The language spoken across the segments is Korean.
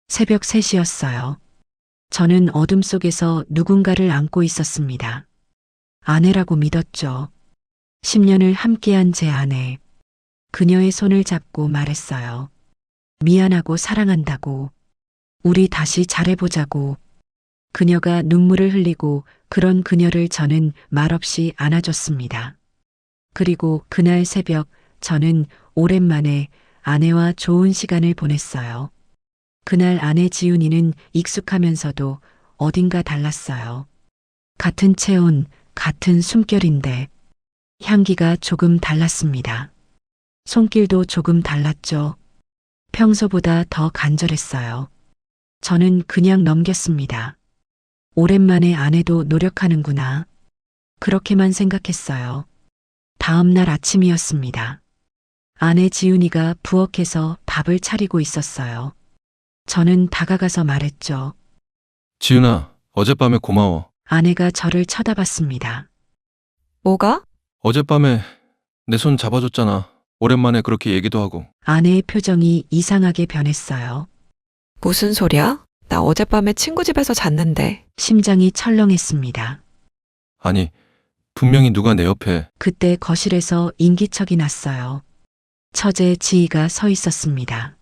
새벽 3시였어요. 저는 어둠 속에서 누군가를 안고 있었습니다. 아내라고 믿었죠. 10년을 함께한 제 아내. 그녀의 손을 잡고 말했어요. 미안하고 사랑한다고. 우리 다시 잘해보자고. 그녀가 눈물을 흘리고 그런 그녀를 저는 말없이 안아줬습니다. 그리고 그날 새벽 저는 오랜만에 아내와 좋은 시간을 보냈어요. 그날 아내 지훈이는 익숙하면서도 어딘가 달랐어요. 같은 체온, 같은 숨결인데 향기가 조금 달랐습니다. 손길도 조금 달랐죠. 평소보다 더 간절했어요. 저는 그냥 넘겼습니다. 오랜만에 아내도 노력하는구나. 그렇게만 생각했어요. 다음 날 아침이었습니다. 아내 지훈이가 부엌에서 밥을 차리고 있었어요. 저는 다가가서 말했죠. 지은아, 어젯밤에 고마워. 아내가 저를 쳐다봤습니다. 뭐가? 어젯밤에 내 손 잡아줬잖아. 오랜만에 그렇게 얘기도 하고. 아내의 표정이 이상하게 변했어요. 무슨 소리야? 나 어젯밤에 친구 집에서 잤는데. 심장이 철렁했습니다. 아니, 분명히 누가 내 옆에. 그때 거실에서 인기척이 났어요. 처제 지희가 서 있었습니다.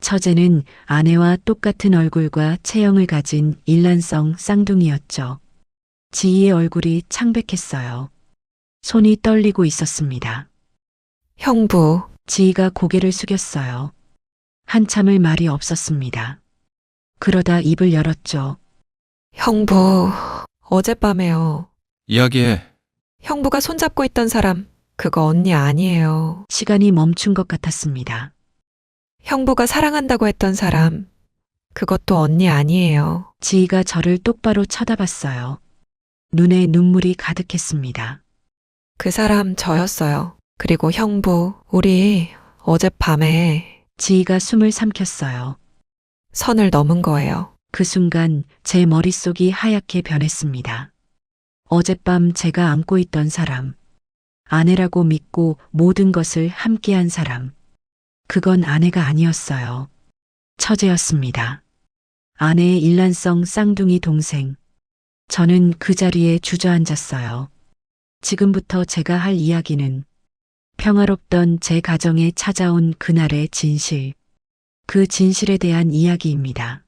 처제는 아내와 똑같은 얼굴과 체형을 가진 일란성 쌍둥이였죠. 지희의 얼굴이 창백했어요. 손이 떨리고 있었습니다. 형부, 지희가 고개를 숙였어요. 한참을 말이 없었습니다. 그러다 입을 열었죠. 형부, 어젯밤에요. 이야기해. 형부가 손잡고 있던 사람, 그거 언니 아니에요. 시간이 멈춘 것 같았습니다. 형부가 사랑한다고 했던 사람, 그것도 언니 아니에요. 지희가 저를 똑바로 쳐다봤어요. 눈에 눈물이 가득했습니다. 그 사람 저였어요. 그리고 형부, 우리 어젯밤에 지희가 숨을 삼켰어요. 선을 넘은 거예요. 그 순간 제 머릿속이 하얗게 변했습니다. 어젯밤 제가 안고 있던 사람, 아내라고 믿고 모든 것을 함께한 사람, 그건 아내가 아니었어요. 처제였습니다. 아내의 일란성 쌍둥이 동생. 저는 그 자리에 주저앉았어요. 지금부터 제가 할 이야기는 평화롭던 제 가정에 찾아온 그날의 진실, 그 진실에 대한 이야기입니다.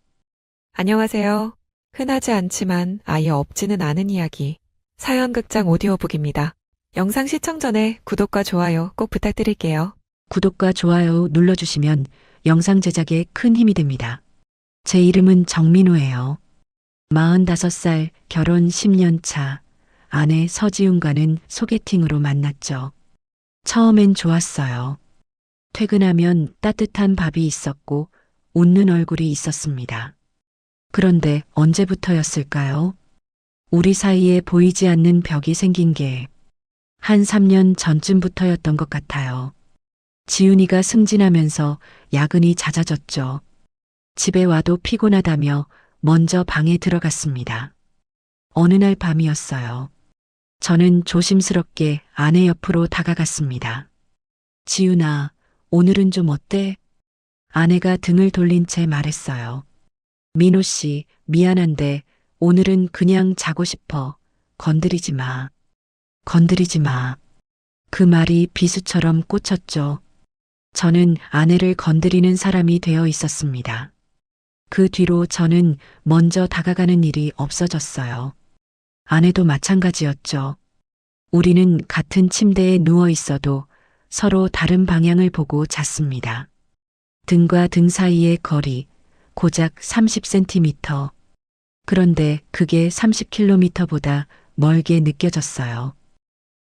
안녕하세요. 흔하지 않지만 아예 없지는 않은 이야기. 사연극장 오디오북입니다. 영상 시청 전에 구독과 좋아요 꼭 부탁드릴게요. 구독과 좋아요 눌러주시면 영상 제작에 큰 힘이 됩니다. 제 이름은 정민호예요. 45살, 결혼 10년 차, 아내 서지훈과는 소개팅으로 만났죠. 처음엔 좋았어요. 퇴근하면 따뜻한 밥이 있었고 웃는 얼굴이 있었습니다. 그런데 언제부터였을까요? 우리 사이에 보이지 않는 벽이 생긴 게 한 3년 전쯤부터였던 것 같아요. 지훈이가 승진하면서 야근이 잦아졌죠. 집에 와도 피곤하다며 먼저 방에 들어갔습니다. 어느 날 밤이었어요. 저는 조심스럽게 아내 옆으로 다가갔습니다. 지훈아, 오늘은 좀 어때? 아내가 등을 돌린 채 말했어요. 민호 씨, 미안한데 오늘은 그냥 자고 싶어. 건드리지 마. 건드리지 마. 그 말이 비수처럼 꽂혔죠. 저는 아내를 건드리는 사람이 되어 있었습니다. 그 뒤로 저는 먼저 다가가는 일이 없어졌어요. 아내도 마찬가지였죠. 우리는 같은 침대에 누워 있어도 서로 다른 방향을 보고 잤습니다. 등과 등 사이의 거리, 고작 30cm. 그런데 그게 30km보다 멀게 느껴졌어요.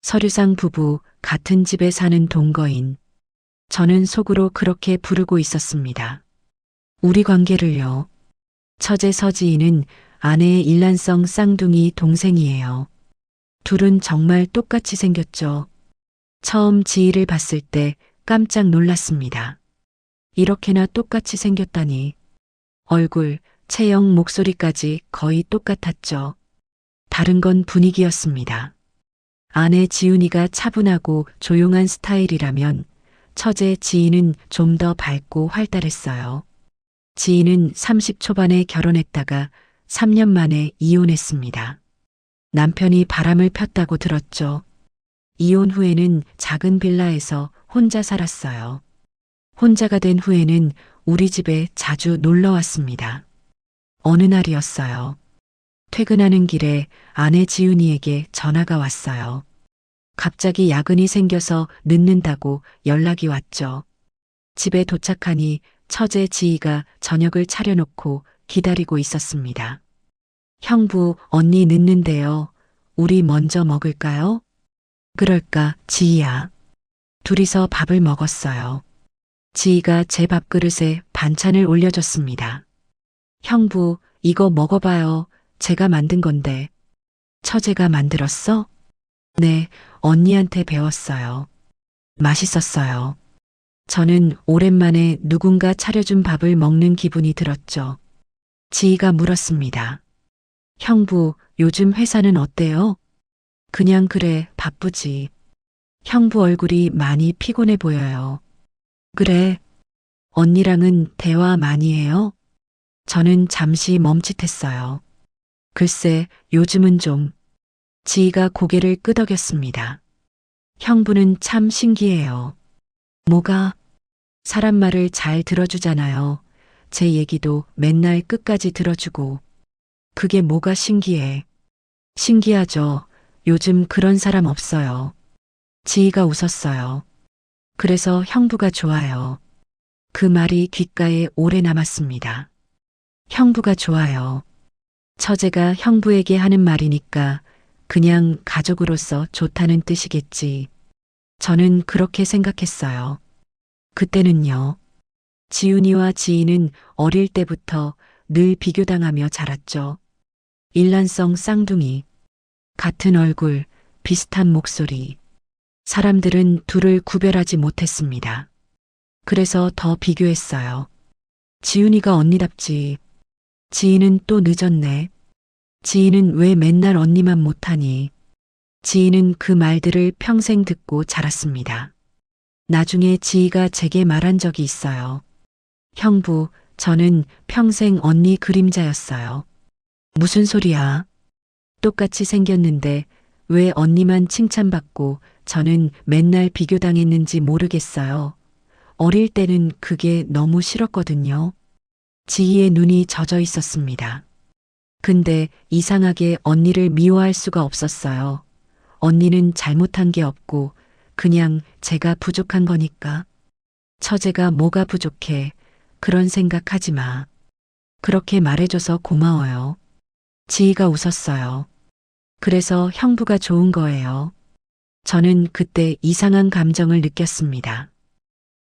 서류상 부부, 같은 집에 사는 동거인. 저는 속으로 그렇게 부르고 있었습니다. 우리 관계를요. 처제 서지희는 아내의 일란성 쌍둥이 동생이에요. 둘은 정말 똑같이 생겼죠. 처음 지희를 봤을 때 깜짝 놀랐습니다. 이렇게나 똑같이 생겼다니. 얼굴, 체형, 목소리까지 거의 똑같았죠. 다른 건 분위기였습니다. 아내 지훈이가 차분하고 조용한 스타일이라면 처제 지희는 좀 더 밝고 활달했어요. 지인은 30 초반에 결혼했다가 3년 만에 이혼했습니다. 남편이 바람을 폈다고 들었죠. 이혼 후에는 작은 빌라에서 혼자 살았어요. 혼자가 된 후에는 우리 집에 자주 놀러 왔습니다. 어느 날이었어요. 퇴근하는 길에 아내 지훈이에게 전화가 왔어요. 갑자기 야근이 생겨서 늦는다고 연락이 왔죠. 집에 도착하니 처제 지희가 저녁을 차려놓고 기다리고 있었습니다. 형부, 언니 늦는데요. 우리 먼저 먹을까요? 그럴까, 지희야. 둘이서 밥을 먹었어요. 지희가 제 밥그릇에 반찬을 올려줬습니다. 형부, 이거 먹어봐요. 제가 만든 건데. 처제가 만들었어? 네, 언니한테 배웠어요. 맛있었어요. 저는 오랜만에 누군가 차려준 밥을 먹는 기분이 들었죠. 지희가 물었습니다. 형부, 요즘 회사는 어때요? 그냥 그래, 바쁘지. 형부 얼굴이 많이 피곤해 보여요. 그래. 언니랑은 대화 많이 해요? 저는 잠시 멈칫했어요. 글쎄, 요즘은 좀. 지희가 고개를 끄덕였습니다. 형부는 참 신기해요. 뭐가? 사람 말을 잘 들어주잖아요. 제 얘기도 맨날 끝까지 들어주고. 그게 뭐가 신기해? 신기하죠. 요즘 그런 사람 없어요. 지희가 웃었어요. 그래서 형부가 좋아요. 그 말이 귓가에 오래 남았습니다. 형부가 좋아요. 처제가 형부에게 하는 말이니까 그냥 가족으로서 좋다는 뜻이겠지. 저는 그렇게 생각했어요. 그때는요. 지훈이와 지희는 어릴 때부터 늘 비교당하며 자랐죠. 일란성 쌍둥이, 같은 얼굴, 비슷한 목소리. 사람들은 둘을 구별하지 못했습니다. 그래서 더 비교했어요. 지훈이가 언니답지. 지희는 또 늦었네. 지희는 왜 맨날 언니만 못하니? 지희는 그 말들을 평생 듣고 자랐습니다. 나중에 지희가 제게 말한 적이 있어요. 형부, 저는 평생 언니 그림자였어요. 무슨 소리야? 똑같이 생겼는데 왜 언니만 칭찬받고 저는 맨날 비교당했는지 모르겠어요. 어릴 때는 그게 너무 싫었거든요. 지희의 눈이 젖어 있었습니다. 근데 이상하게 언니를 미워할 수가 없었어요. 언니는 잘못한 게 없고 그냥 제가 부족한 거니까. 처제가 뭐가 부족해. 그런 생각하지 마. 그렇게 말해줘서 고마워요. 지희가 웃었어요. 그래서 형부가 좋은 거예요. 저는 그때 이상한 감정을 느꼈습니다.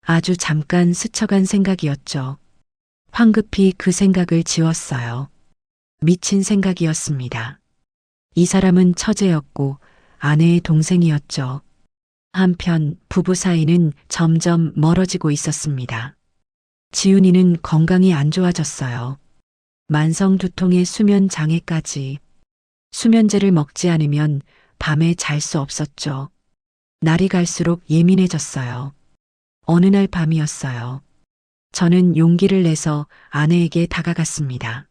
아주 잠깐 스쳐간 생각이었죠. 황급히 그 생각을 지웠어요. 미친 생각이었습니다. 이 사람은 처제였고 아내의 동생이었죠. 한편 부부 사이는 점점 멀어지고 있었습니다. 지훈이는 건강이 안 좋아졌어요. 만성 두통에 수면 장애까지. 수면제를 먹지 않으면 밤에 잘 수 없었죠. 날이 갈수록 예민해졌어요. 어느 날 밤이었어요. 저는 용기를 내서 아내에게 다가갔습니다.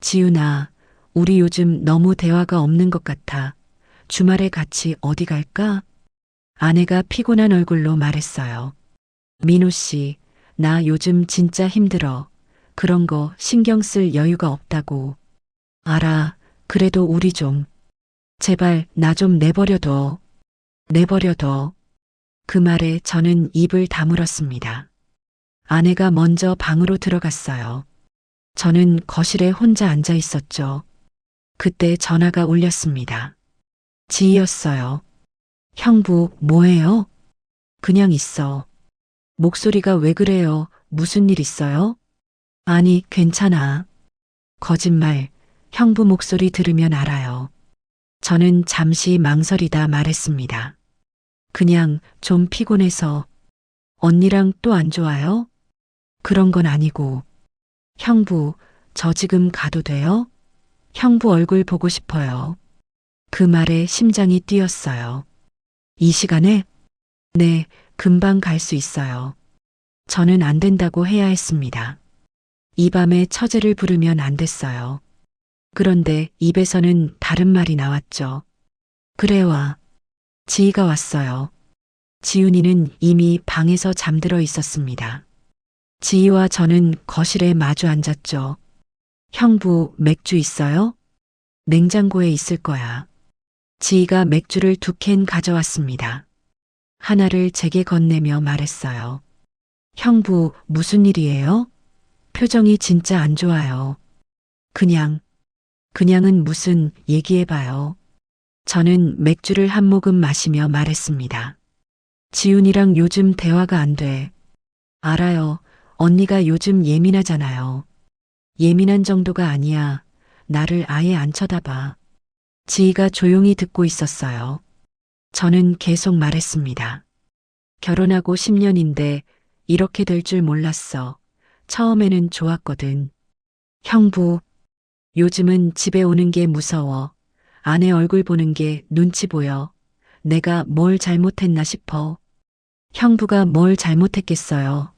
지훈아, 우리 요즘 너무 대화가 없는 것 같아. 주말에 같이 어디 갈까? 아내가 피곤한 얼굴로 말했어요. 민호 씨, 나 요즘 진짜 힘들어. 그런 거 신경 쓸 여유가 없다고. 알아. 그래도 우리 좀. 제발 나 좀 내버려둬. 내버려둬. 그 말에 저는 입을 다물었습니다. 아내가 먼저 방으로 들어갔어요. 저는 거실에 혼자 앉아 있었죠. 그때 전화가 울렸습니다. 지희였어요. 형부, 뭐해요? 그냥 있어. 목소리가 왜 그래요? 무슨 일 있어요? 아니, 괜찮아. 거짓말. 형부 목소리 들으면 알아요. 저는 잠시 망설이다 말했습니다. 그냥 좀 피곤해서. 언니랑 또 안 좋아요? 그런 건 아니고. 형부, 저 지금 가도 돼요? 형부 얼굴 보고 싶어요. 그 말에 심장이 뛰었어요. 이 시간에? 네, 금방 갈 수 있어요. 저는 안 된다고 해야 했습니다. 이 밤에 처제를 부르면 안 됐어요. 그런데 입에서는 다른 말이 나왔죠. 그래 와. 지희가 왔어요. 지훈이는 이미 방에서 잠들어 있었습니다. 지희와 저는 거실에 마주 앉았죠. 형부, 맥주 있어요? 냉장고에 있을 거야. 지희가 맥주를 2캔 가져왔습니다. 하나를 제게 건네며 말했어요. 형부, 무슨 일이에요? 표정이 진짜 안 좋아요. 그냥은 무슨 얘기해봐요. 저는 맥주를 한 모금 마시며 말했습니다. 지훈이랑 요즘 대화가 안 돼. 알아요. 언니가 요즘 예민하잖아요. 예민한 정도가 아니야. 나를 아예 안 쳐다봐. 지희가 조용히 듣고 있었어요. 저는 계속 말했습니다. 결혼하고 10년인데 이렇게 될 줄 몰랐어. 처음에는 좋았거든. 형부, 요즘은 집에 오는 게 무서워. 아내 얼굴 보는 게 눈치 보여. 내가 뭘 잘못했나 싶어. 형부가 뭘 잘못했겠어요.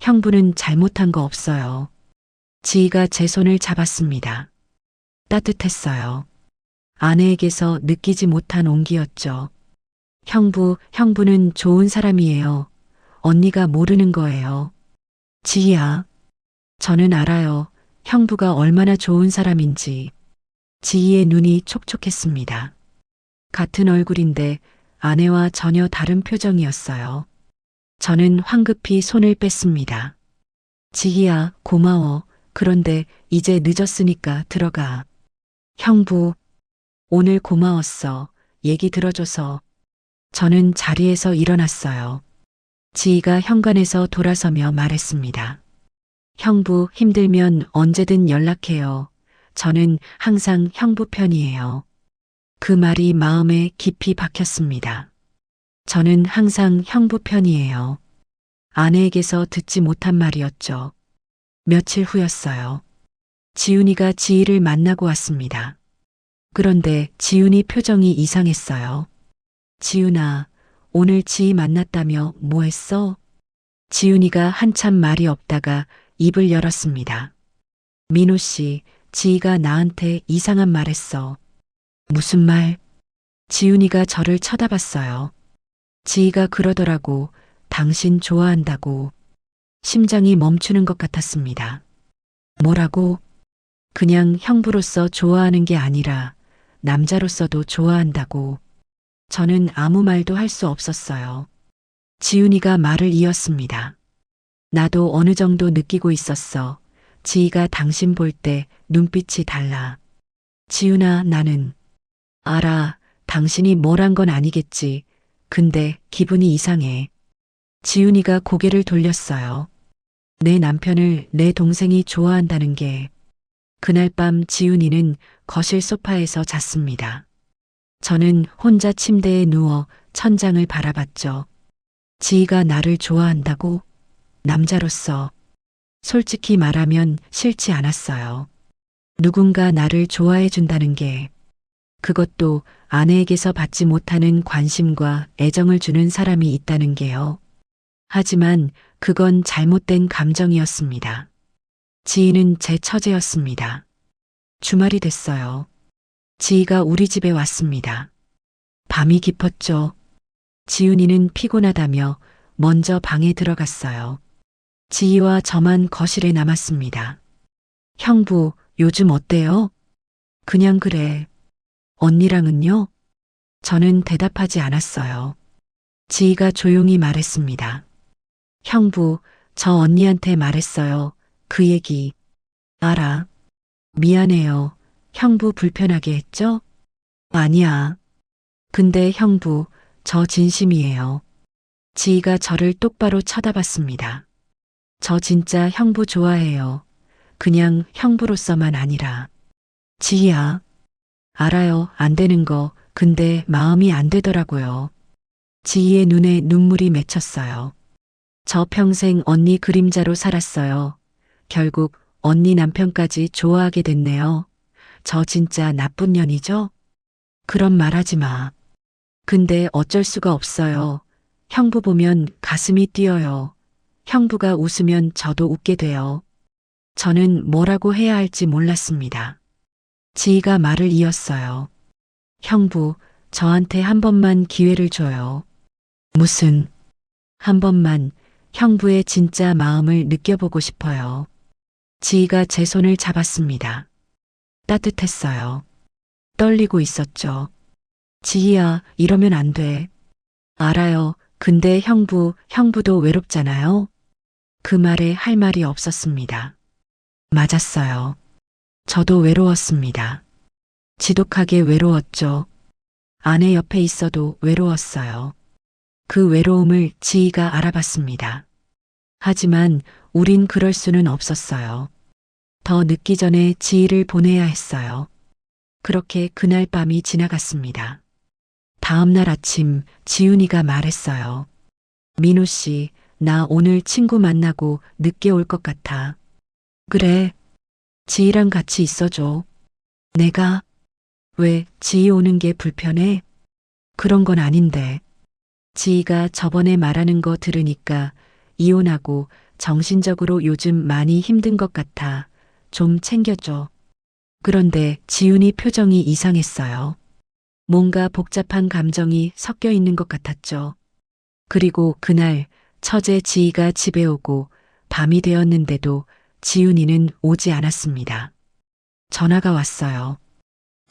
형부는 잘못한 거 없어요. 지희가 제 손을 잡았습니다. 따뜻했어요. 아내에게서 느끼지 못한 온기였죠. 형부는 좋은 사람이에요. 언니가 모르는 거예요. 지희야, 저는 알아요. 형부가 얼마나 좋은 사람인지. 지희의 눈이 촉촉했습니다. 같은 얼굴인데 아내와 전혀 다른 표정이었어요. 저는 황급히 손을 뺐습니다. 지희야, 고마워. 그런데 이제 늦었으니까 들어가. 형부, 오늘 고마웠어. 얘기 들어줘서. 저는 자리에서 일어났어요. 지희가 현관에서 돌아서며 말했습니다. 형부, 힘들면 언제든 연락해요. 저는 항상 형부 편이에요. 그 말이 마음에 깊이 박혔습니다. 저는 항상 형부 편이에요. 아내에게서 듣지 못한 말이었죠. 며칠 후였어요. 지훈이가 지희를 만나고 왔습니다. 그런데 지훈이 표정이 이상했어요. 지훈아, 오늘 지희 만났다며 뭐 했어? 지훈이가 한참 말이 없다가 입을 열었습니다. 민호 씨, 지희가 나한테 이상한 말 했어. 무슨 말? 지훈이가 저를 쳐다봤어요. 지희가 그러더라고. 당신 좋아한다고. 심장이 멈추는 것 같았습니다. 뭐라고? 그냥 형부로서 좋아하는 게 아니라 남자로서도 좋아한다고. 저는 아무 말도 할 수 없었어요. 지훈이가 말을 이었습니다. 나도 어느 정도 느끼고 있었어. 지희가 당신 볼 때 눈빛이 달라. 지훈아, 나는 알아. 당신이 뭘 한 건 아니겠지. 근데 기분이 이상해. 지훈이가 고개를 돌렸어요. 내 남편을 내 동생이 좋아한다는 게. 그날 밤 지훈이는 거실 소파에서 잤습니다. 저는 혼자 침대에 누워 천장을 바라봤죠. 지희가 나를 좋아한다고? 남자로서. 솔직히 말하면 싫지 않았어요. 누군가 나를 좋아해 준다는 게, 그것도 아내에게서 받지 못하는 관심과 애정을 주는 사람이 있다는 게요. 하지만 그건 잘못된 감정이었습니다. 지희는 제 처제였습니다. 주말이 됐어요. 지희가 우리 집에 왔습니다. 밤이 깊었죠. 지훈이는 피곤하다며 먼저 방에 들어갔어요. 지희와 저만 거실에 남았습니다. 형부, 요즘 어때요? 그냥 그래. 언니랑은요? 저는 대답하지 않았어요. 지희가 조용히 말했습니다. 형부, 저 언니한테 말했어요. 그 얘기. 알아. 미안해요. 형부 불편하게 했죠? 아니야. 근데 형부, 저 진심이에요. 지희가 저를 똑바로 쳐다봤습니다. 저 진짜 형부 좋아해요. 그냥 형부로서만 아니라. 지희야. 알아요. 안 되는 거. 근데 마음이 안 되더라고요. 지희의 눈에 눈물이 맺혔어요. 저 평생 언니 그림자로 살았어요. 결국 언니 남편까지 좋아하게 됐네요. 저 진짜 나쁜 년이죠? 그런 말 하지 마. 근데 어쩔 수가 없어요. 형부 보면 가슴이 뛰어요. 형부가 웃으면 저도 웃게 돼요. 저는 뭐라고 해야 할지 몰랐습니다. 지희가 말을 이었어요. 형부, 저한테 한 번만 기회를 줘요. 무슨, 한 번만 형부의 진짜 마음을 느껴보고 싶어요. 지희가 제 손을 잡았습니다. 따뜻했어요. 떨리고 있었죠. 지희야, 이러면 안 돼. 알아요. 근데 형부도 외롭잖아요. 그 말에 할 말이 없었습니다. 맞았어요. 저도 외로웠습니다. 지독하게 외로웠죠. 아내 옆에 있어도 외로웠어요. 그 외로움을 지희가 알아봤습니다. 하지만 우린 그럴 수는 없었어요. 더 늦기 전에 지희를 보내야 했어요. 그렇게 그날 밤이 지나갔습니다. 다음 날 아침 지훈이가 말했어요. 민호 씨, 나 오늘 친구 만나고 늦게 올 것 같아. 그래. 지희랑 같이 있어줘. 내가? 왜 지희 오는 게 불편해? 그런 건 아닌데. 지희가 저번에 말하는 거 들으니까 이혼하고 정신적으로 요즘 많이 힘든 것 같아. 좀 챙겨줘. 그런데 지훈이 표정이 이상했어요. 뭔가 복잡한 감정이 섞여 있는 것 같았죠. 그리고 그날 처제 지희가 집에 오고 밤이 되었는데도 지훈이는 오지 않았습니다. 전화가 왔어요.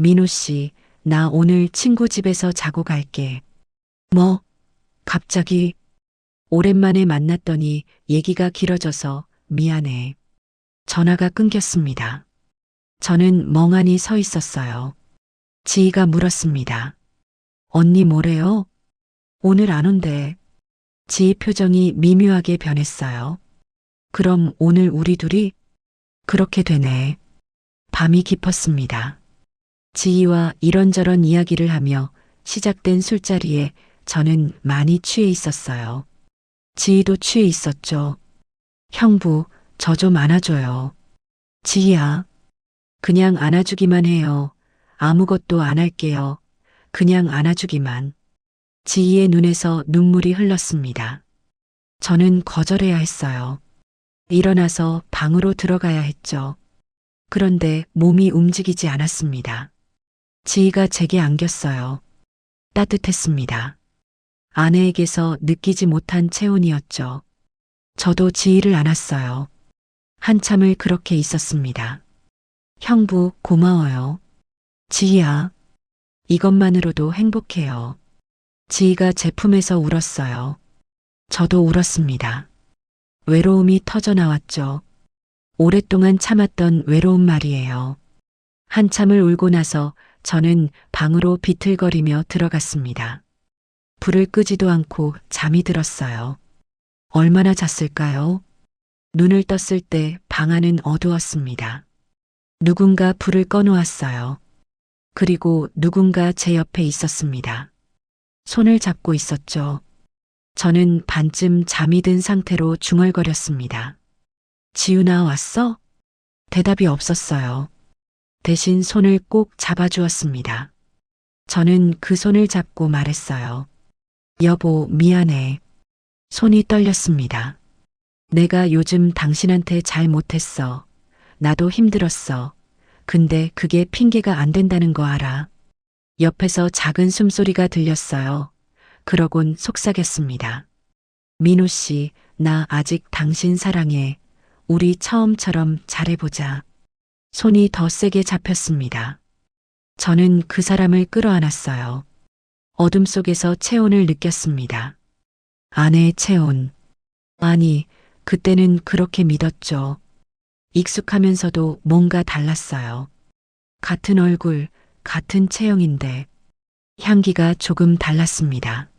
민호 씨, 나 오늘 친구 집에서 자고 갈게. 뭐? 갑자기? 오랜만에 만났더니 얘기가 길어져서 미안해. 전화가 끊겼습니다. 저는 멍하니 서 있었어요. 지희가 물었습니다. 언니 뭐래요? 오늘 안 온대. 지희 표정이 미묘하게 변했어요. 그럼 오늘 우리 둘이? 그렇게 되네. 밤이 깊었습니다. 지희와 이런저런 이야기를 하며 시작된 술자리에 저는 많이 취해 있었어요. 지희도 취해 있었죠. 형부, 저 좀 안아줘요. 지희야. 그냥 안아주기만 해요. 아무것도 안 할게요. 그냥 안아주기만. 지희의 눈에서 눈물이 흘렀습니다. 저는 거절해야 했어요. 일어나서 방으로 들어가야 했죠. 그런데 몸이 움직이지 않았습니다. 지희가 제게 안겼어요. 따뜻했습니다. 아내에게서 느끼지 못한 체온이었죠. 저도 지희를 안았어요. 한참을 그렇게 있었습니다. 형부, 고마워요. 지희야, 이것만으로도 행복해요. 지희가 제 품에서 울었어요. 저도 울었습니다. 외로움이 터져 나왔죠. 오랫동안 참았던 외로움 말이에요. 한참을 울고 나서 저는 방으로 비틀거리며 들어갔습니다. 불을 끄지도 않고 잠이 들었어요. 얼마나 잤을까요? 눈을 떴을 때 방 안은 어두웠습니다. 누군가 불을 꺼놓았어요. 그리고 누군가 제 옆에 있었습니다. 손을 잡고 있었죠. 저는 반쯤 잠이 든 상태로 중얼거렸습니다. 지훈아, 왔어? 대답이 없었어요. 대신 손을 꼭 잡아주었습니다. 저는 그 손을 잡고 말했어요. 여보, 미안해. 손이 떨렸습니다. 내가 요즘 당신한테 잘 못했어. 나도 힘들었어. 근데 그게 핑계가 안 된다는 거 알아. 옆에서 작은 숨소리가 들렸어요. 그러곤 속삭였습니다. 민호 씨, 나 아직 당신 사랑해. 우리 처음처럼 잘해보자. 손이 더 세게 잡혔습니다. 저는 그 사람을 끌어안았어요. 어둠 속에서 체온을 느꼈습니다. 아내의 체온. 아니, 그때는 그렇게 믿었죠. 익숙하면서도 뭔가 달랐어요. 같은 얼굴, 같은 체형인데 향기가 조금 달랐습니다.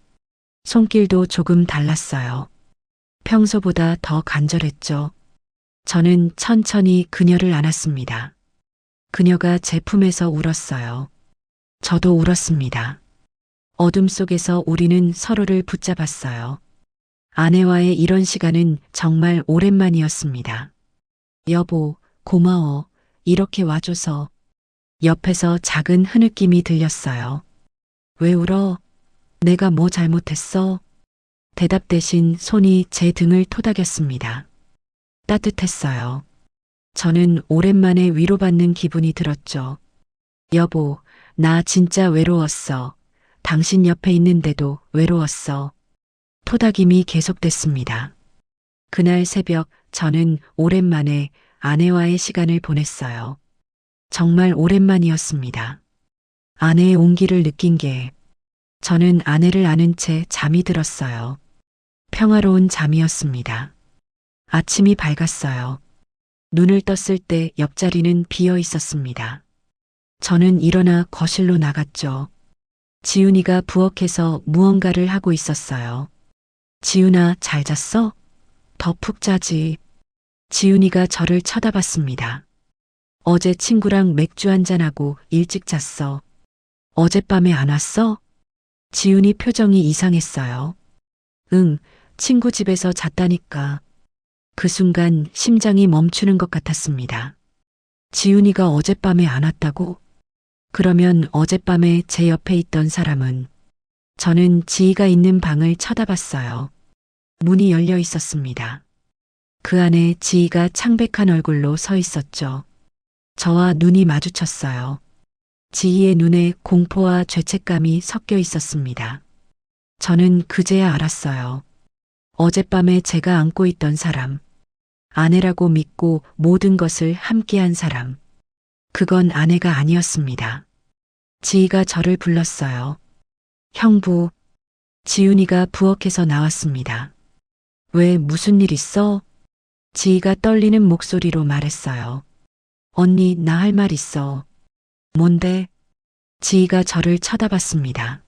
손길도 조금 달랐어요. 평소보다 더 간절했죠. 저는 천천히 그녀를 안았습니다. 그녀가 제 품에서 울었어요. 저도 울었습니다. 어둠 속에서 우리는 서로를 붙잡았어요. 아내와의 이런 시간은 정말 오랜만이었습니다. 여보, 고마워. 이렇게 와줘서. 옆에서 작은 흐느낌이 들렸어요. 왜 울어? 내가 뭐 잘못했어? 대답 대신 손이 제 등을 토닥였습니다. 따뜻했어요. 저는 오랜만에 위로받는 기분이 들었죠. 여보, 나 진짜 외로웠어. 당신 옆에 있는데도 외로웠어. 토닥임이 계속됐습니다. 그날 새벽 저는 오랜만에 아내와의 시간을 보냈어요. 정말 오랜만이었습니다. 아내의 온기를 느낀 게 저는 아내를 아는 채 잠이 들었어요. 평화로운 잠이었습니다. 아침이 밝았어요. 눈을 떴을 때 옆자리는 비어 있었습니다. 저는 일어나 거실로 나갔죠. 지훈이가 부엌에서 무언가를 하고 있었어요. 지훈아, 잘 잤어? 더 푹 자지. 지훈이가 저를 쳐다봤습니다. 어제 친구랑 맥주 한잔하고 일찍 잤어. 어젯밤에 안 왔어? 지훈이 표정이 이상했어요. 응, 친구 집에서 잤다니까. 그 순간 심장이 멈추는 것 같았습니다. 지훈이가 어젯밤에 안 왔다고? 그러면 어젯밤에 제 옆에 있던 사람은? 저는 지희가 있는 방을 쳐다봤어요. 문이 열려 있었습니다. 그 안에 지희가 창백한 얼굴로 서 있었죠. 저와 눈이 마주쳤어요. 지희의 눈에 공포와 죄책감이 섞여 있었습니다. 저는 그제야 알았어요. 어젯밤에 제가 안고 있던 사람, 아내라고 믿고 모든 것을 함께한 사람, 그건 아내가 아니었습니다. 지희가 저를 불렀어요. 형부, 지훈이가 부엌에서 나왔습니다. 왜 무슨 일 있어? 지희가 떨리는 목소리로 말했어요. 언니, 나 할 말 있어. 뭔데? 지희가 저를 쳐다봤습니다.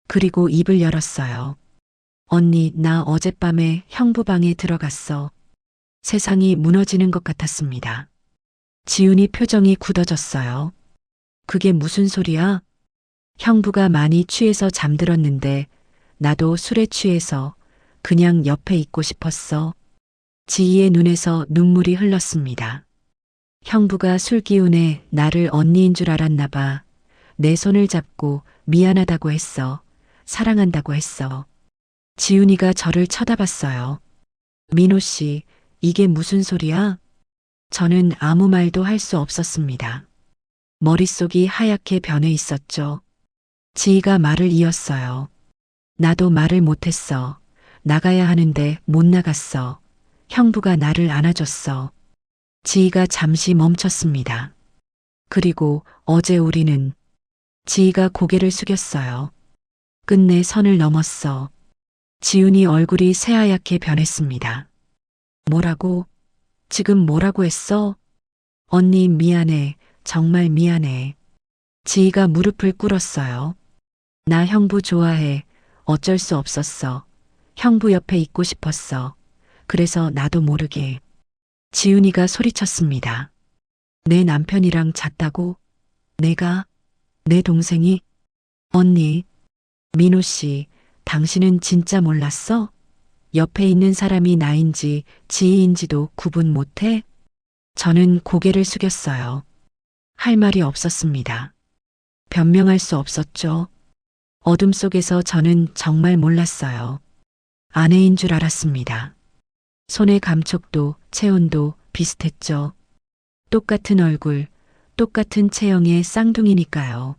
그리고 입을 열었어요. 언니, 나 어젯밤에 형부 방에 들어갔어. 세상이 무너지는 것 같았습니다. 지훈이 표정이 굳어졌어요. 그게 무슨 소리야? 형부가 많이 취해서 잠들었는데 나도 술에 취해서 그냥 옆에 있고 싶었어. 지희의 눈에서 눈물이 흘렀습니다. 형부가 술 기운에 나를 언니인 줄 알았나 봐. 내 손을 잡고 미안하다고 했어. 사랑한다고 했어. 지훈이가 저를 쳐다봤어요. 민호 씨, 이게 무슨 소리야? 저는 아무 말도 할 수 없었습니다. 머릿속이 하얗게 변해 있었죠. 지희가 말을 이었어요. 나도 말을 못했어. 나가야 하는데 못 나갔어. 형부가 나를 안아줬어. 지희가 잠시 멈췄습니다. 그리고 어제 우리는 지희가 고개를 숙였어요. 끝내 선을 넘었어. 지훈이 얼굴이 새하얗게 변했습니다. 뭐라고? 지금 뭐라고 했어? 언니 미안해. 정말 미안해. 지희가 무릎을 꿇었어요. 나 형부 좋아해. 어쩔 수 없었어. 형부 옆에 있고 싶었어. 그래서 나도 모르게. 지훈이가 소리쳤습니다. 내 남편이랑 잤다고? 내가? 내 동생이? 언니, 민호 씨, 당신은 진짜 몰랐어? 옆에 있는 사람이 나인지 지희인지도 구분 못해? 저는 고개를 숙였어요. 할 말이 없었습니다. 변명할 수 없었죠. 어둠 속에서 저는 정말 몰랐어요. 아내인 줄 알았습니다. 손의 감촉도 체온도 비슷했죠. 똑같은 얼굴, 똑같은 체형의 쌍둥이니까요.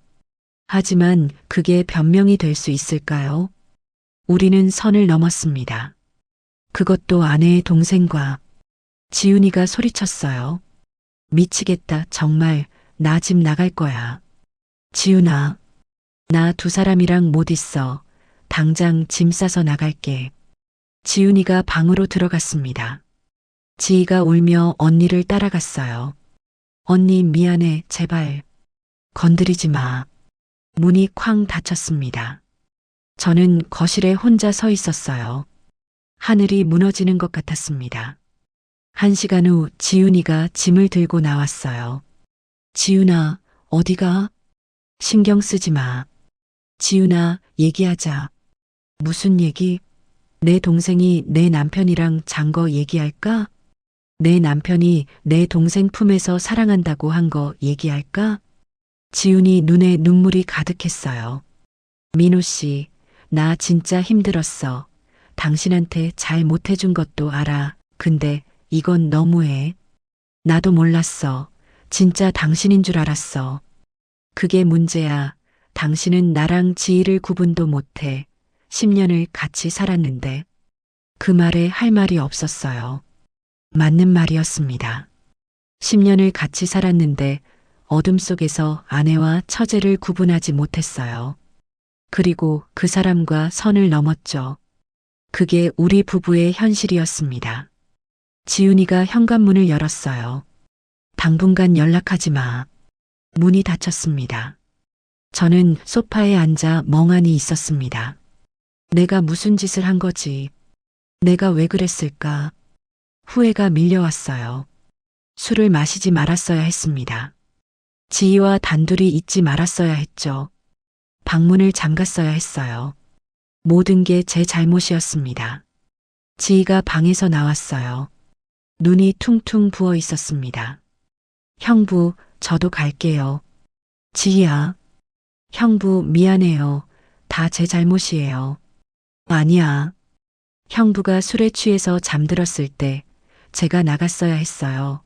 하지만 그게 변명이 될 수 있을까요? 우리는 선을 넘었습니다. 그것도 아내의 동생과. 지훈이가 소리쳤어요. 미치겠다. 정말 나 집 나갈 거야. 지훈아, 나 두 사람이랑 못 있어. 당장 짐 싸서 나갈게. 지훈이가 방으로 들어갔습니다. 지희가 울며 언니를 따라갔어요. 언니 미안해. 제발. 건드리지 마. 문이 쾅 닫혔습니다. 저는 거실에 혼자 서 있었어요. 하늘이 무너지는 것 같았습니다. 1시간 후 지훈이가 짐을 들고 나왔어요. 지훈아, 어디가? 신경 쓰지 마. 지훈아, 얘기하자. 무슨 얘기? 내 동생이 내 남편이랑 잔 거 얘기할까? 내 남편이 내 동생 품에서 사랑한다고 한 거 얘기할까? 지훈이 눈에 눈물이 가득했어요. 민호 씨, 나 진짜 힘들었어. 당신한테 잘 못해준 것도 알아. 근데 이건 너무해. 나도 몰랐어. 진짜 당신인 줄 알았어. 그게 문제야. 당신은 나랑 지위를 구분도 못해. 10년을 같이 살았는데. 그 말에 할 말이 없었어요. 맞는 말이었습니다. 10년을 같이 살았는데 어둠 속에서 아내와 처제를 구분하지 못했어요. 그리고 그 사람과 선을 넘었죠. 그게 우리 부부의 현실이었습니다. 지훈이가 현관문을 열었어요. 당분간 연락하지 마. 문이 닫혔습니다. 저는 소파에 앉아 멍하니 있었습니다. 내가 무슨 짓을 한 거지? 내가 왜 그랬을까? 후회가 밀려왔어요. 술을 마시지 말았어야 했습니다. 지희와 단둘이 있지 말았어야 했죠. 방문을 잠갔어야 했어요. 모든 게 제 잘못이었습니다. 지희가 방에서 나왔어요. 눈이 퉁퉁 부어 있었습니다. 형부, 저도 갈게요. 지희야. 형부, 미안해요. 다 제 잘못이에요. 아니야. 형부가 술에 취해서 잠들었을 때 제가 나갔어야 했어요.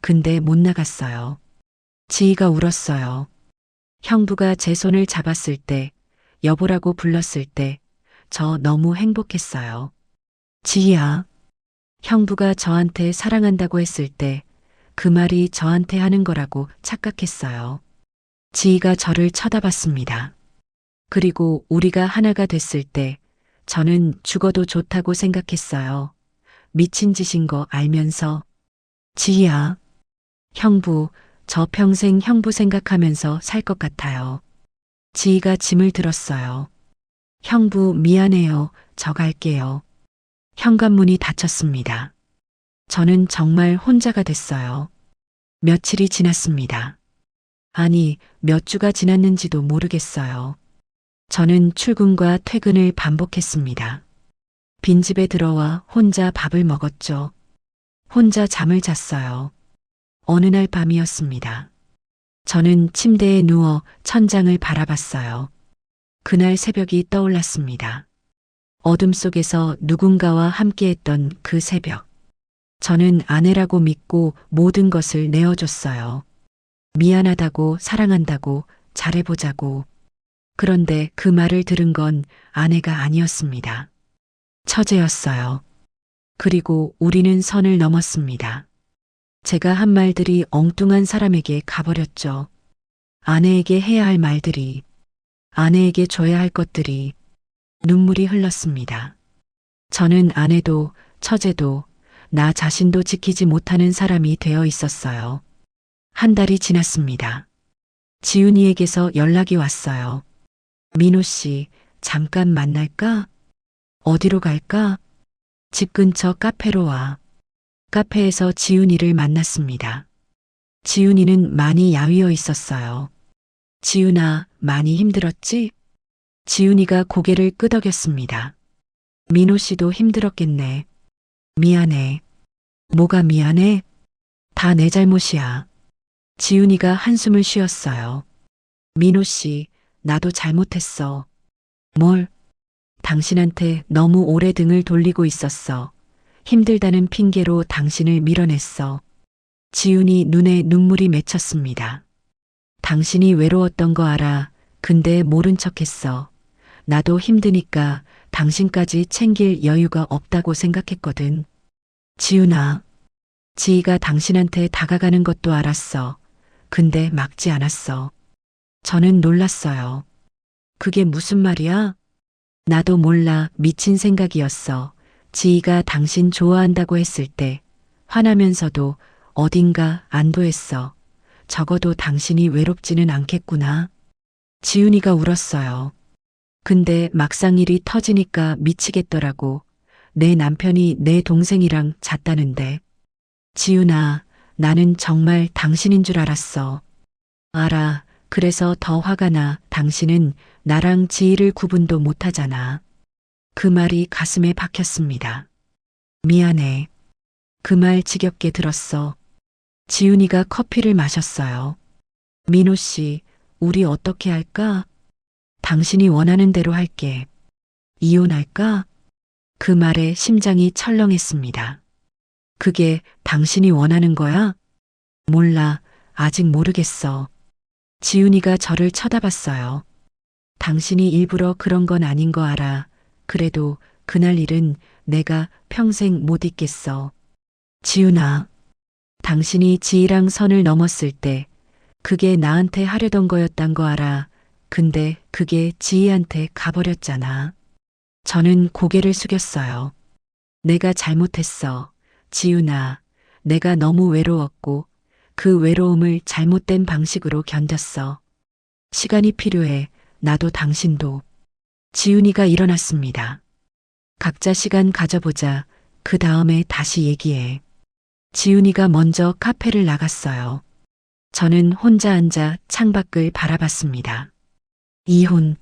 근데 못 나갔어요. 지희가 울었어요. 형부가 제 손을 잡았을 때, 여보라고 불렀을 때, 저 너무 행복했어요. 지희야. 형부가 저한테 사랑한다고 했을 때, 그 말이 저한테 하는 거라고 착각했어요. 지희가 저를 쳐다봤습니다. 그리고 우리가 하나가 됐을 때, 저는 죽어도 좋다고 생각했어요. 미친 짓인 거 알면서. 지희야. 형부, 저 평생 형부 생각하면서 살 것 같아요. 지희가 짐을 들었어요. 형부, 미안해요. 저 갈게요. 현관문이 닫혔습니다. 저는 정말 혼자가 됐어요. 며칠이 지났습니다. 아니, 몇 주가 지났는지도 모르겠어요. 저는 출근과 퇴근을 반복했습니다. 빈집에 들어와 혼자 밥을 먹었죠. 혼자 잠을 잤어요. 어느 날 밤이었습니다. 저는 침대에 누워 천장을 바라봤어요. 그날 새벽이 떠올랐습니다. 어둠 속에서 누군가와 함께했던 그 새벽. 저는 아내라고 믿고 모든 것을 내어줬어요. 미안하다고, 사랑한다고, 잘해보자고. 그런데 그 말을 들은 건 아내가 아니었습니다. 처제였어요. 그리고 우리는 선을 넘었습니다. 제가 한 말들이 엉뚱한 사람에게 가버렸죠. 아내에게 해야 할 말들이, 아내에게 줘야 할 것들이. 눈물이 흘렀습니다. 저는 아내도, 처제도, 나 자신도 지키지 못하는 사람이 되어 있었어요. 한 달이 지났습니다. 지훈이에게서 연락이 왔어요. 민호 씨, 잠깐 만날까? 어디로 갈까? 집 근처 카페로 와. 카페에서 지훈이를 만났습니다. 지훈이는 많이 야위어 있었어요. 지훈아, 많이 힘들었지? 지훈이가 고개를 끄덕였습니다. 민호 씨도 힘들었겠네. 미안해. 뭐가 미안해? 다 내 잘못이야. 지훈이가 한숨을 쉬었어요. 민호 씨, 나도 잘못했어. 뭘? 당신한테 너무 오래 등을 돌리고 있었어. 힘들다는 핑계로 당신을 밀어냈어. 지훈이 눈에 눈물이 맺혔습니다. 당신이 외로웠던 거 알아. 근데 모른 척했어. 나도 힘드니까 당신까지 챙길 여유가 없다고 생각했거든. 지훈아, 지희가 당신한테 다가가는 것도 알았어. 근데 막지 않았어. 저는 놀랐어요. 그게 무슨 말이야? 나도 몰라. 미친 생각이었어. 지희가 당신 좋아한다고 했을 때 화나면서도 어딘가 안도했어. 적어도 당신이 외롭지는 않겠구나. 지훈이가 울었어요. 근데 막상 일이 터지니까 미치겠더라고. 내 남편이 내 동생이랑 잤다는데. 지훈아, 나는 정말 당신인 줄 알았어. 알아. 그래서 더 화가 나. 당신은 나랑 지희를 구분도 못하잖아. 그 말이 가슴에 박혔습니다. 미안해. 그 말 지겹게 들었어. 지훈이가 커피를 마셨어요. 민호 씨, 우리 어떻게 할까? 당신이 원하는 대로 할게. 이혼할까? 그 말에 심장이 철렁했습니다. 그게 당신이 원하는 거야? 몰라. 아직 모르겠어. 지훈이가 저를 쳐다봤어요. 당신이 일부러 그런 건 아닌 거 알아. 그래도 그날 일은 내가 평생 못 잊겠어. 지훈아, 당신이 지희랑 선을 넘었을 때 그게 나한테 하려던 거였단 거 알아. 근데 그게 지희한테 가버렸잖아. 저는 고개를 숙였어요. 내가 잘못했어. 지훈아, 내가 너무 외로웠고 그 외로움을 잘못된 방식으로 견뎠어. 시간이 필요해. 나도 당신도. 지훈이가 일어났습니다. 각자 시간 가져보자. 그 다음에 다시 얘기해. 지훈이가 먼저 카페를 나갔어요. 저는 혼자 앉아 창밖을 바라봤습니다. 이혼.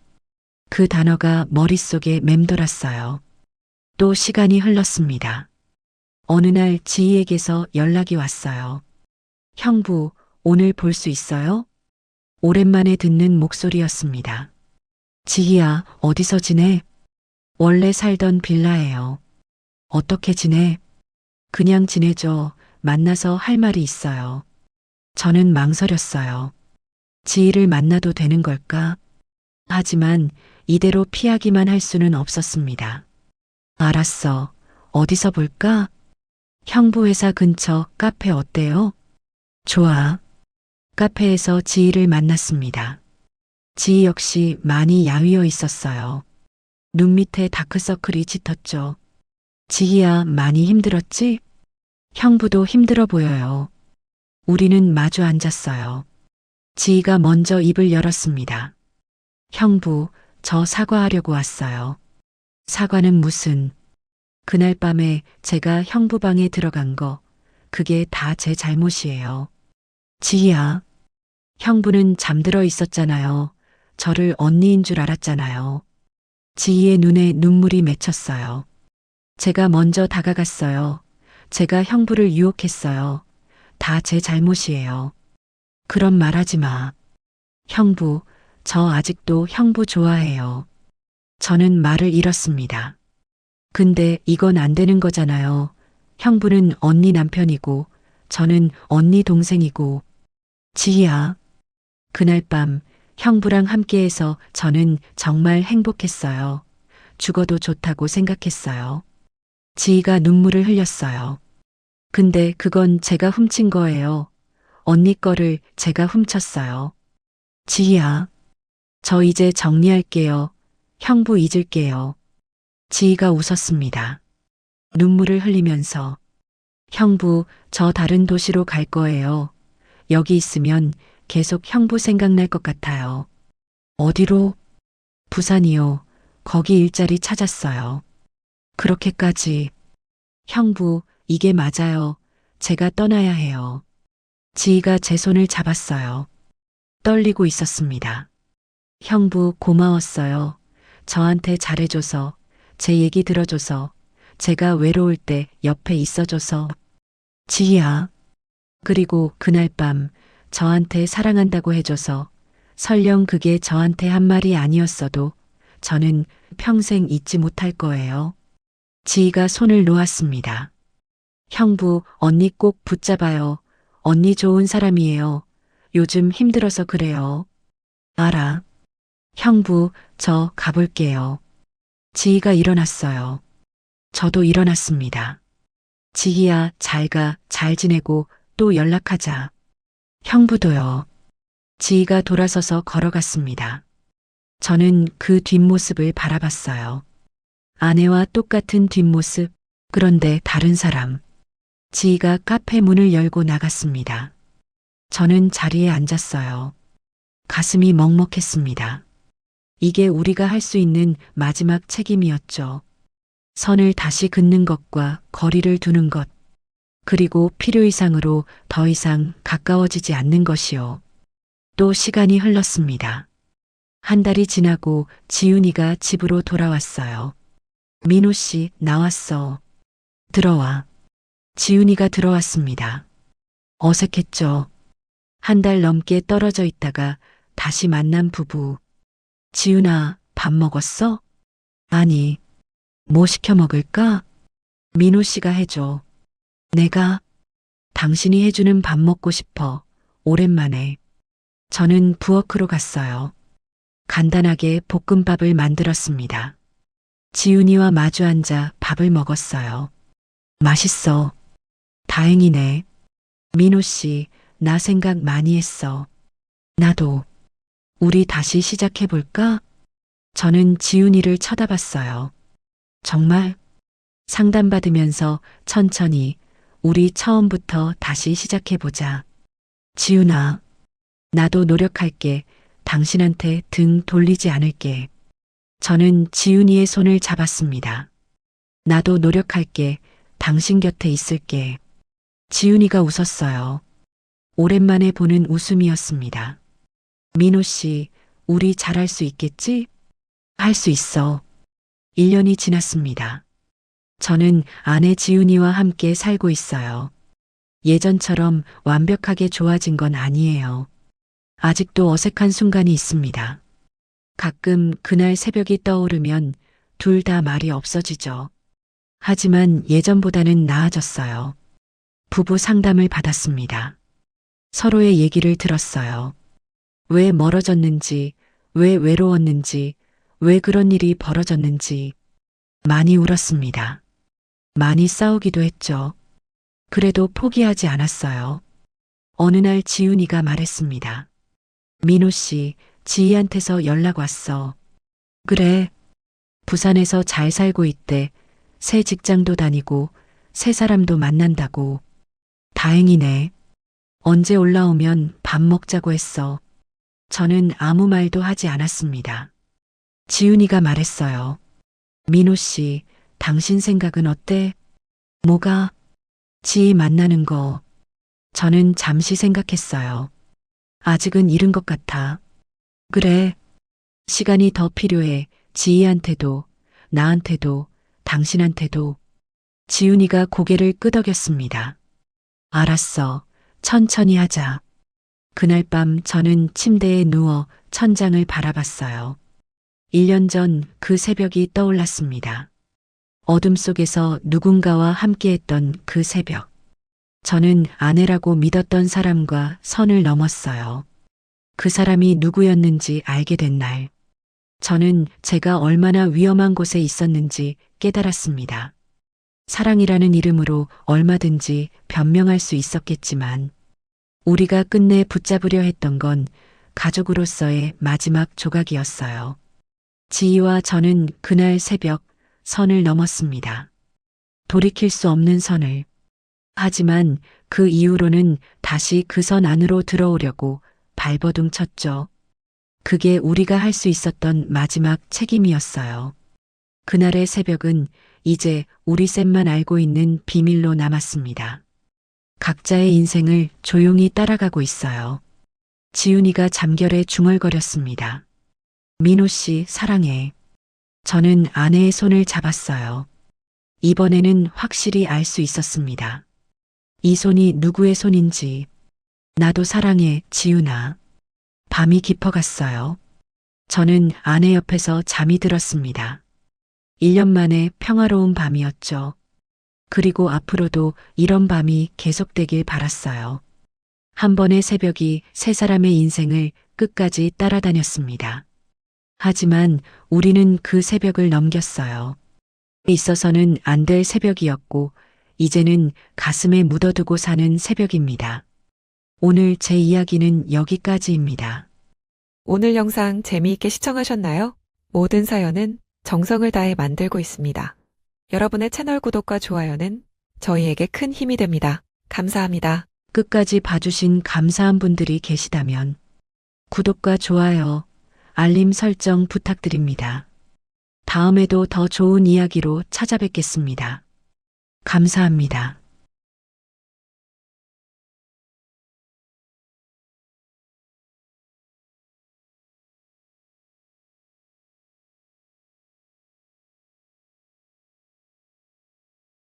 그 단어가 머릿속에 맴돌았어요. 또 시간이 흘렀습니다. 어느 날 지희에게서 연락이 왔어요. 형부, 오늘 볼 수 있어요? 오랜만에 듣는 목소리였습니다. 지희야, 어디서 지내? 원래 살던 빌라예요. 어떻게 지내? 그냥 지내죠. 만나서 할 말이 있어요. 저는 망설였어요. 지희를 만나도 되는 걸까? 하지만 이대로 피하기만 할 수는 없었습니다. 알았어. 어디서 볼까? 형부 회사 근처 카페 어때요? 좋아. 카페에서 지희를 만났습니다. 지희 역시 많이 야위어 있었어요. 눈 밑에 다크서클이 짙었죠. 지희야, 많이 힘들었지? 형부도 힘들어 보여요. 우리는 마주 앉았어요. 지희가 먼저 입을 열었습니다. 형부, 저 사과하려고 왔어요. 사과는 무슨? 그날 밤에 제가 형부 방에 들어간 거, 그게 다 제 잘못이에요. 지희야, 형부는 잠들어 있었잖아요. 저를 언니인 줄 알았잖아요. 지희의 눈에 눈물이 맺혔어요. 제가 먼저 다가갔어요. 제가 형부를 유혹했어요. 다 제 잘못이에요. 그런 말 하지 마. 형부, 저 아직도 형부 좋아해요. 저는 말을 잃었습니다. 근데 이건 안 되는 거잖아요. 형부는 언니 남편이고, 저는 언니 동생이고. 지희야, 그날 밤 형부랑 함께해서 저는 정말 행복했어요. 죽어도 좋다고 생각했어요. 지희가 눈물을 흘렸어요. 근데 그건 제가 훔친 거예요. 언니 거를 제가 훔쳤어요. 지희야, 저 이제 정리할게요. 형부 잊을게요. 지희가 웃었습니다. 눈물을 흘리면서, 형부, 저 다른 도시로 갈 거예요. 여기 있으면 계속 형부 생각날 것 같아요. 어디로? 부산이요. 거기 일자리 찾았어요. 그렇게까지. 형부, 이게 맞아요. 제가 떠나야 해요. 지희가 제 손을 잡았어요. 떨리고 있었습니다. 형부, 고마웠어요. 저한테 잘해줘서, 제 얘기 들어줘서, 제가 외로울 때 옆에 있어줘서. 지희야. 그리고 그날 밤 저한테 사랑한다고 해줘서, 설령 그게 저한테 한 말이 아니었어도 저는 평생 잊지 못할 거예요. 지희가 손을 놓았습니다. 형부, 언니 꼭 붙잡아요. 언니 좋은 사람이에요. 요즘 힘들어서 그래요. 알아. 형부, 저 가볼게요. 지희가 일어났어요. 저도 일어났습니다. 지희야, 잘 가, 잘 지내고 또 연락하자. 형부도요. 지희가 돌아서서 걸어갔습니다. 저는 그 뒷모습을 바라봤어요. 아내와 똑같은 뒷모습, 그런데 다른 사람. 지희가 카페 문을 열고 나갔습니다. 저는 자리에 앉았어요. 가슴이 먹먹했습니다. 이게 우리가 할 수 있는 마지막 책임이었죠. 선을 다시 긋는 것과 거리를 두는 것, 그리고 필요 이상으로 더 이상 가까워지지 않는 것이요. 또 시간이 흘렀습니다. 한 달이 지나고 지훈이가 집으로 돌아왔어요. 민호 씨, 나왔어. 들어와. 지훈이가 들어왔습니다. 어색했죠. 한 달 넘게 떨어져 있다가 다시 만난 부부. 지훈아, 밥 먹었어? 아니. 뭐 시켜 먹을까? 민호 씨가 해줘. 내가? 당신이 해주는 밥 먹고 싶어. 오랜만에. 저는 부엌으로 갔어요. 간단하게 볶음밥을 만들었습니다. 지훈이와 마주 앉아 밥을 먹었어요. 맛있어. 다행이네. 민호 씨, 나 생각 많이 했어. 나도. 우리 다시 시작해볼까? 저는 지훈이를 쳐다봤어요. 정말? 상담받으면서 천천히 우리 처음부터 다시 시작해보자. 지훈아, 나도 노력할게. 당신한테 등 돌리지 않을게. 저는 지훈이의 손을 잡았습니다. 나도 노력할게. 당신 곁에 있을게. 지훈이가 웃었어요. 오랜만에 보는 웃음이었습니다. 민호 씨, 우리 잘할 수 있겠지? 할 수 있어. 1년이 지났습니다. 저는 아내 지훈이와 함께 살고 있어요. 예전처럼 완벽하게 좋아진 건 아니에요. 아직도 어색한 순간이 있습니다. 가끔 그날 새벽이 떠오르면 둘 다 말이 없어지죠. 하지만 예전보다는 나아졌어요. 부부 상담을 받았습니다. 서로의 얘기를 들었어요. 왜 멀어졌는지, 왜 외로웠는지, 왜 그런 일이 벌어졌는지. 많이 울었습니다. 많이 싸우기도 했죠. 그래도 포기하지 않았어요. 어느 날 지훈이가 말했습니다. 민호 씨, 지희한테서 연락 왔어. 그래. 부산에서 잘 살고 있대. 새 직장도 다니고 새 사람도 만난다고. 다행이네. 언제 올라오면 밥 먹자고 했어. 저는 아무 말도 하지 않았습니다. 지훈이가 말했어요. 민호 씨, 당신 생각은 어때? 뭐가? 지희 만나는 거. 저는 잠시 생각했어요. 아직은 이른 것 같아. 그래. 시간이 더 필요해. 지희한테도, 나한테도, 당신한테도. 지훈이가 고개를 끄덕였습니다. 알았어. 천천히 하자. 그날 밤 저는 침대에 누워 천장을 바라봤어요. 1년 전 그 새벽이 떠올랐습니다. 어둠 속에서 누군가와 함께했던 그 새벽. 저는 아내라고 믿었던 사람과 선을 넘었어요. 그 사람이 누구였는지 알게 된 날. 저는 제가 얼마나 위험한 곳에 있었는지 깨달았습니다. 사랑이라는 이름으로 얼마든지 변명할 수 있었겠지만, 우리가 끝내 붙잡으려 했던 건 가족으로서의 마지막 조각이었어요. 지희와 저는 그날 새벽 선을 넘었습니다. 돌이킬 수 없는 선을. 하지만 그 이후로는 다시 그 선 안으로 들어오려고 발버둥 쳤죠. 그게 우리가 할 수 있었던 마지막 책임이었어요. 그날의 새벽은 이제 우리 셋만 알고 있는 비밀로 남았습니다. 각자의 인생을 조용히 따라가고 있어요. 지훈이가 잠결에 중얼거렸습니다. 민호 씨, 사랑해. 저는 아내의 손을 잡았어요. 이번에는 확실히 알 수 있었습니다. 이 손이 누구의 손인지. 나도 사랑해, 지훈아. 밤이 깊어갔어요. 저는 아내 옆에서 잠이 들었습니다. 1년 만에 평화로운 밤이었죠. 그리고 앞으로도 이런 밤이 계속되길 바랐어요. 한 번의 새벽이 세 사람의 인생을 끝까지 따라다녔습니다. 하지만 우리는 그 새벽을 넘겼어요. 있어서는 안 될 새벽이었고, 이제는 가슴에 묻어두고 사는 새벽입니다. 오늘 제 이야기는 여기까지입니다. 오늘 영상 재미있게 시청하셨나요? 모든 사연은 정성을 다해 만들고 있습니다. 여러분의 채널 구독과 좋아요는 저희에게 큰 힘이 됩니다. 감사합니다. 끝까지 봐주신 감사한 분들이 계시다면 구독과 좋아요, 알림 설정 부탁드립니다. 다음에도 더 좋은 이야기로 찾아뵙겠습니다. 감사합니다.